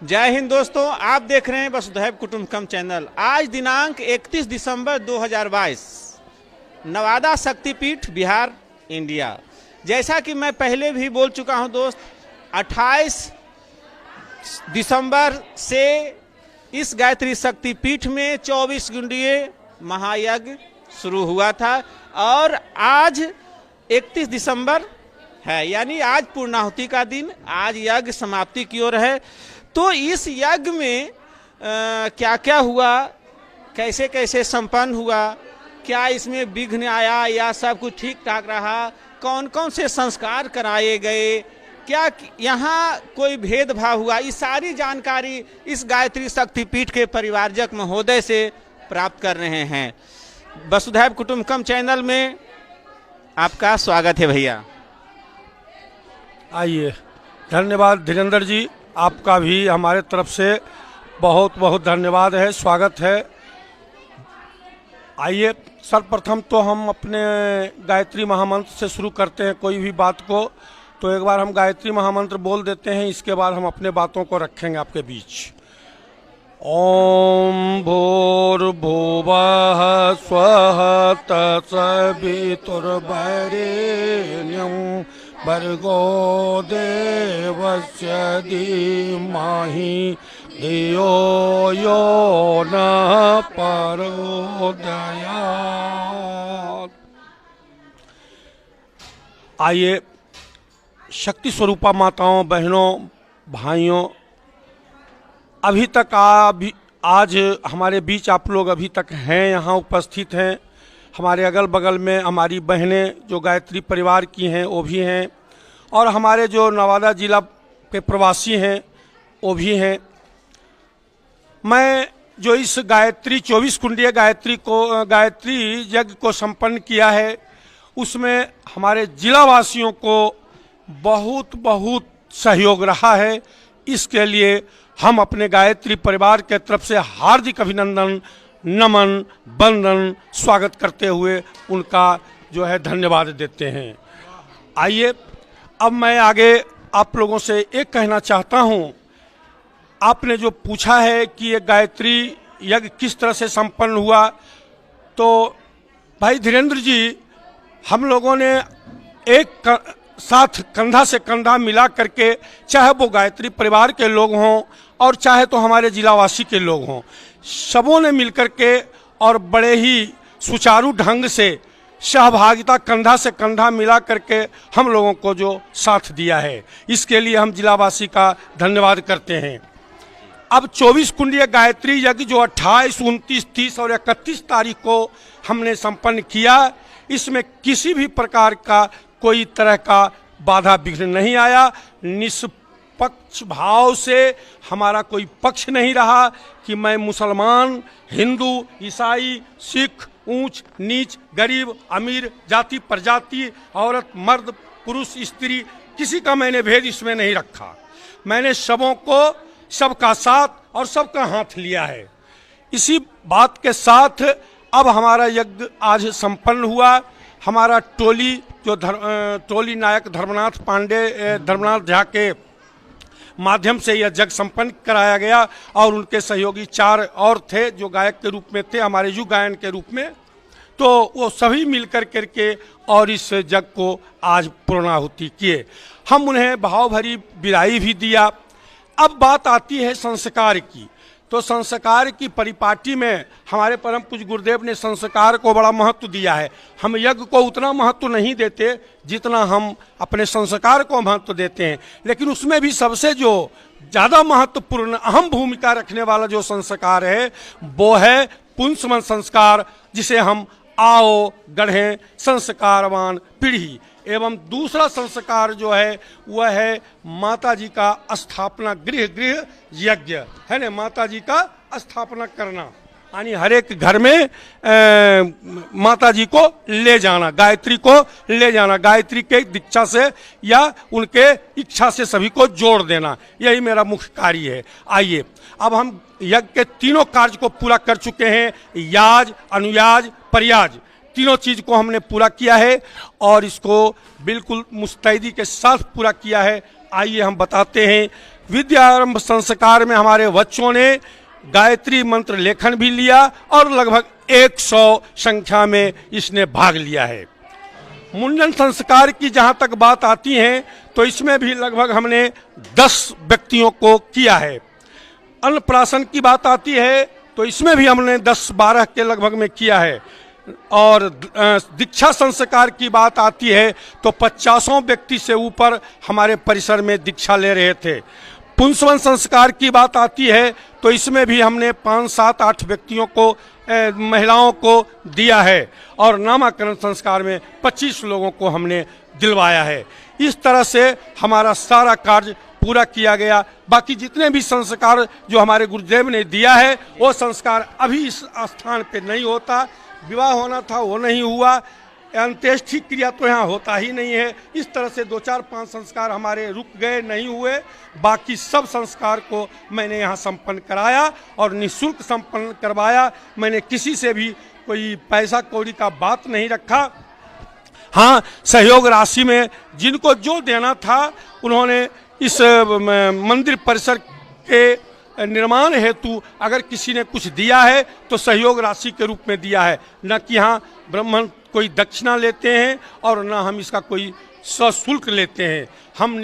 जय हिंद दोस्तों, आप देख रहे हैं वसुधैव कुटुंबकम चैनल। आज दिनांक 31 दिसंबर 2022, नवादा शक्तिपीठ, बिहार, इंडिया। जैसा कि मैं पहले भी बोल चुका हूं दोस्त, 28 दिसंबर से इस गायत्री शक्तिपीठ में 24 गुंडीय महायज्ञ शुरू हुआ था और आज 31 दिसंबर है, यानी आज पूर्णाहुति का दिन। आज यज्ञ समाप्ति की ओर है। तो इस यज्ञ में क्या क्या हुआ, कैसे कैसे संपन्न हुआ, क्या इसमें विघ्न आया या सब कुछ ठीक ठाक रहा, कौन कौन से संस्कार कराए गए, क्या यहाँ कोई भेदभाव हुआ, ये सारी जानकारी इस गायत्री शक्तिपीठ के परिवारजक महोदय से प्राप्त कर रहे हैं। वसुधैव कुटुंबकम चैनल में आपका स्वागत है भैया। आइए, धन्यवाद धीरेन्द्र जी, आपका भी हमारे तरफ से बहुत बहुत धन्यवाद है, स्वागत है। आइए, सर्वप्रथम तो हम अपने गायत्री महामंत्र से शुरू करते हैं कोई भी बात को। तो एक बार हम गायत्री महामंत्र बोल देते हैं, इसके बाद हम अपने बातों को रखेंगे आपके बीच। ओम भूर्भुवः स्वः तत्सवितुर्वरेण्यं भर्गो देवस्य धीमहि धियो यो नः प्रचोदयात्। आइए, शक्ति स्वरूपा माताओं, बहनों, भाइयों, अभी तक आज हमारे बीच आप लोग अभी तक हैं, यहाँ उपस्थित हैं। हमारे अगल बगल में हमारी बहनें जो गायत्री परिवार की हैं वो भी हैं, और हमारे जो नवादा जिला के प्रवासी हैं वो भी हैं। मैं जो इस गायत्री 24 कुंडीय गायत्री यज्ञ को संपन्न किया है, उसमें हमारे जिलावासियों को बहुत बहुत सहयोग रहा है। इसके लिए हम अपने गायत्री परिवार के तरफ से हार्दिक अभिनंदन, नमन, वंदन, स्वागत करते हुए उनका जो है धन्यवाद देते हैं। आइए, अब मैं आगे आप लोगों से एक कहना चाहता हूँ। आपने जो पूछा है कि ये गायत्री यज्ञ किस तरह से संपन्न हुआ, तो भाई धीरेन्द्र जी, हम लोगों ने एक साथ कंधा से कंधा मिला करके, चाहे वो गायत्री परिवार के लोग हों और चाहे तो हमारे जिलावासी के लोग हों, सबों ने मिलकर के और बड़े ही सुचारू ढंग से सहभागिता, कंधा से कंधा मिला करके हम लोगों को जो साथ दिया है, इसके लिए हम जिलावासी का धन्यवाद करते हैं। अब 24 कुंडीय गायत्री यज्ञ जो 28, 29, 30 और 31 तारीख को हमने संपन्न किया, इसमें किसी भी प्रकार का कोई तरह का बाधा विघ्न नहीं आया। निष्पक्ष भाव से हमारा कोई पक्ष नहीं रहा कि मैं मुसलमान, हिंदू, ईसाई, सिख, ऊंच नीच, गरीब अमीर, जाति प्रजाति, औरत मर्द, पुरुष स्त्री, किसी का मैंने भेद इसमें नहीं रखा। मैंने सबों को, सबका साथ और सबका हाथ लिया है। इसी बात के साथ अब हमारा यज्ञ आज संपन्न हुआ। हमारा टोली जो टोली नायक धर्मनाथ झा के माध्यम से यह यज्ञ संपन्न कराया गया, और उनके सहयोगी 4 और थे जो गायक के रूप में थे, हमारे युग गायन के रूप में। तो वो सभी मिलकर करके और इस यज्ञ को आज पूर्णाहुति किए। हम उन्हें भाव भरी विदाई भी दिया। अब बात आती है संस्कार की। तो संस्कार की परिपाटी में हमारे परम पूज्य गुरुदेव ने संस्कार को बड़ा महत्व दिया है। हम यज्ञ को उतना महत्व नहीं देते जितना हम अपने संस्कार को महत्व देते हैं, लेकिन उसमें भी सबसे जो ज़्यादा महत्वपूर्ण अहम भूमिका रखने वाला जो संस्कार है वो है पुंसवन संस्कार, जिसे हम आओ गढ़ें संस्कारवान पीढ़ी। एवं दूसरा संस्कार जो है वह है माता जी का स्थापना गृह यज्ञ है ना, माता जी का स्थापना करना, यानी हर एक घर में माता जी को ले जाना, गायत्री को ले जाना, गायत्री के दीक्षा से या उनके इच्छा से सभी को जोड़ देना, यही मेरा मुख्य कार्य है। आइए, अब हम यज्ञ के तीनों कार्य को पूरा कर चुके हैं। याज, अनुयाज, परियाज, तीनों चीज को हमने पूरा किया है और इसको बिल्कुल मुस्तैदी के साथ पूरा किया है। आइए हम बताते हैं विद्यारंभ संस्कार में हमारे बच्चों ने गायत्री मंत्र लेखन भी लिया और लगभग 100 संख्या में इसने भाग लिया है। मुंडन संस्कार की जहां तक बात आती है तो इसमें भी लगभग हमने 10 व्यक्तियों को किया है। अन्नप्राशन की बात आती है तो इसमें भी हमने 10-12 के लगभग में किया है। और दीक्षा संस्कार की बात आती है तो 50 व्यक्ति से ऊपर हमारे परिसर में दीक्षा ले रहे थे। पुंसवन संस्कार की बात आती है तो इसमें भी हमने 5, 7, 8 व्यक्तियों को महिलाओं को दिया है और नामाकरण संस्कार में 25 लोगों को हमने दिलवाया है। इस तरह से हमारा सारा कार्य पूरा किया गया। बाकी जितने भी संस्कार जो हमारे गुरुदेव ने दिया है वो संस्कार अभी इस स्थान पे नहीं होता। विवाह होना था वो नहीं हुआ, अंत्येष्टि क्रिया तो यहाँ होता ही नहीं है। इस तरह से 2, 4, 5 संस्कार हमारे रुक गए, नहीं हुए। बाकी सब संस्कार को मैंने यहाँ संपन्न कराया और निःशुल्क संपन्न करवाया। मैंने किसी से भी कोई पैसा कौड़ी का बात नहीं रखा। हाँ, सहयोग राशि में जिनको जो देना था उन्होंने इस मंदिर परिसर के निर्माण हेतु अगर किसी ने कुछ दिया है तो सहयोग राशि के रूप में दिया है, न कि हाँ ब्राह्मण कोई दक्षिणा लेते हैं और न हम इसका कोई सशुल्क लेते हैं। हम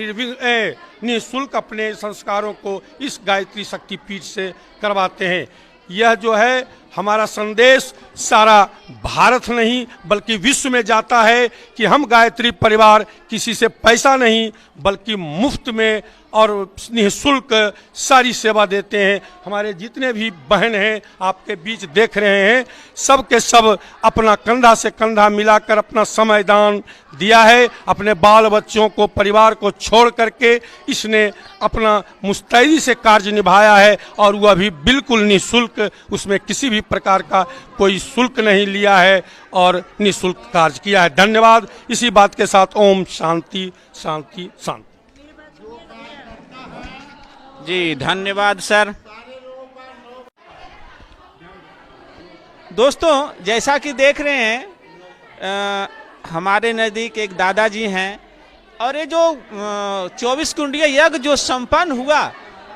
निःशुल्क अपने संस्कारों को इस गायत्री शक्तिपीठ से करवाते हैं। यह जो है हमारा संदेश सारा भारत नहीं बल्कि विश्व में जाता है कि हम गायत्री परिवार किसी से पैसा नहीं बल्कि मुफ्त में और निःशुल्क सारी सेवा देते हैं। हमारे जितने भी बहन हैं आपके बीच देख रहे हैं, सब के सब अपना कंधा से कंधा मिलाकर अपना समय दान दिया है। अपने बाल बच्चों को, परिवार को छोड़ करके इसने अपना मुस्तैदी से कार्य निभाया है और वह भी बिल्कुल निःशुल्क, उसमें किसी भी प्रकार का कोई शुल्क नहीं लिया है और निःशुल्क कार्य किया है। धन्यवाद। इसी बात के साथ ओम शांति शांति शांति। जी धन्यवाद सर। दोस्तों जैसा कि देख रहे हैं हमारे नज़दीक एक दादाजी हैं और ये जो 24 कुंडीय यज्ञ जो संपन्न हुआ,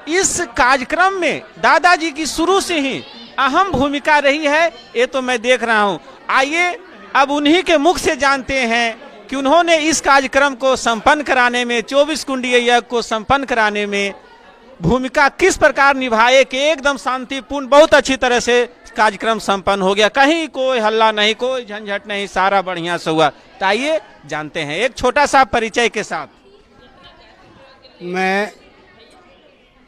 इस कार्यक्रम में दादाजी की शुरू से ही अहम भूमिका रही है, ये तो मैं देख रहा हूँ। आइए अब उन्हीं के मुख से जानते हैं कि उन्होंने इस कार्यक्रम को संपन्न कराने में, 24 कुंडीय यज्ञ को संपन्न कराने में भूमिका किस प्रकार निभाए कि एकदम शांतिपूर्ण, बहुत अच्छी तरह से कार्यक्रम संपन्न हो गया। कहीं कोई हल्ला नहीं, कोई झंझट नहीं, सारा बढ़िया से हुआ। तो आइए जानते हैं एक छोटा सा परिचय के साथ।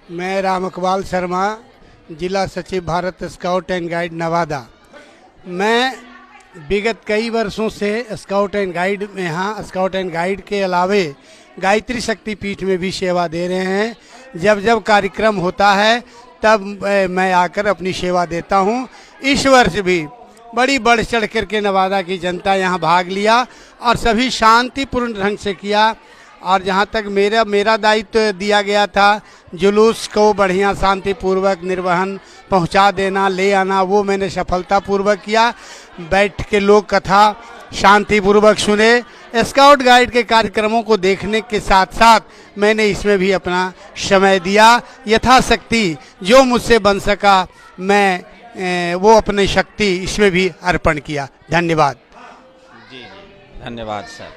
मैं रामकपाल शर्मा, जिला सचिव Bharat scout and guide Nawada. मैं विगत कई वर्षों से स्काउट एंड गाइड में, यहाँ स्काउट एंड गाइड के अलावे गायत्री शक्तिपीठ में भी सेवा दे रहे हैं। जब जब कार्यक्रम होता है तब मैं आकर अपनी सेवा देता हूँ। इस वर्ष भी बड़ी बढ़ चढ़ करके नवादा की जनता यहाँ भाग लिया और सभी शांतिपूर्ण ढंग से किया। और जहाँ तक मेरा दायित्व दिया गया था जुलूस को बढ़िया शांतिपूर्वक निर्वहन पहुँचा देना, ले आना, वो मैंने सफलतापूर्वक किया। बैठ के लोक कथा शांतिपूर्वक सुने। स्काउट गाइड के कार्यक्रमों को देखने के साथ साथ मैंने इसमें भी अपना समय दिया। यथाशक्ति जो मुझसे बन सका मैं वो अपनी शक्ति इसमें भी अर्पण किया। धन्यवाद। जी धन्यवाद सर।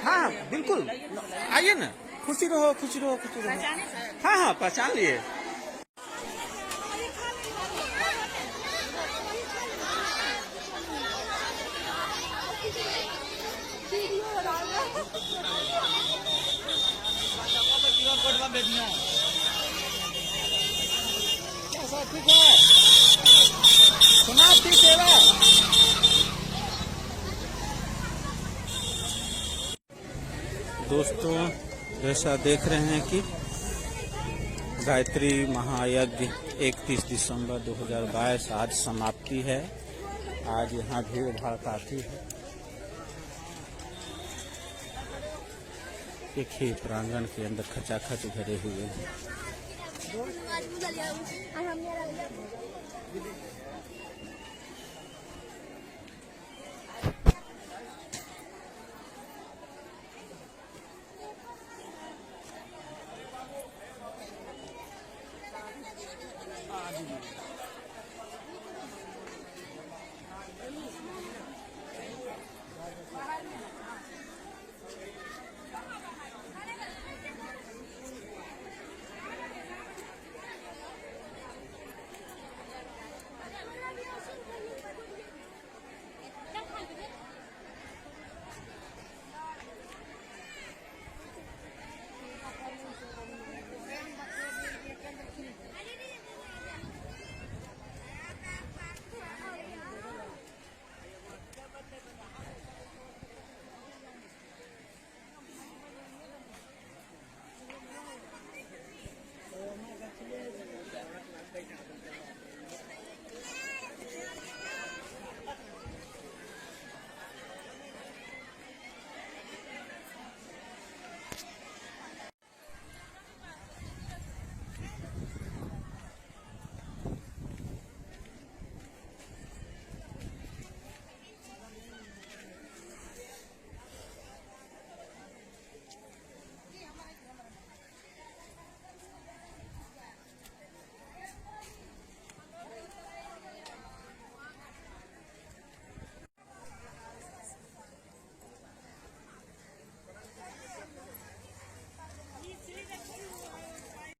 हाँ बिल्कुल, आइए ना, खुशी रहो खुशी रहो खुशी रहो। हाँ हाँ पहचान लिए। समाप्ति सेवा। दोस्तों जैसा देख रहे हैं कि गायत्री महायज्ञ 31 दिसंबर 2022 आज समाप्ति है। आज यहाँ भीड़ भाड़ काफी है। एक ही प्रांगण के अंदर खचाखच भरे हुए हैं।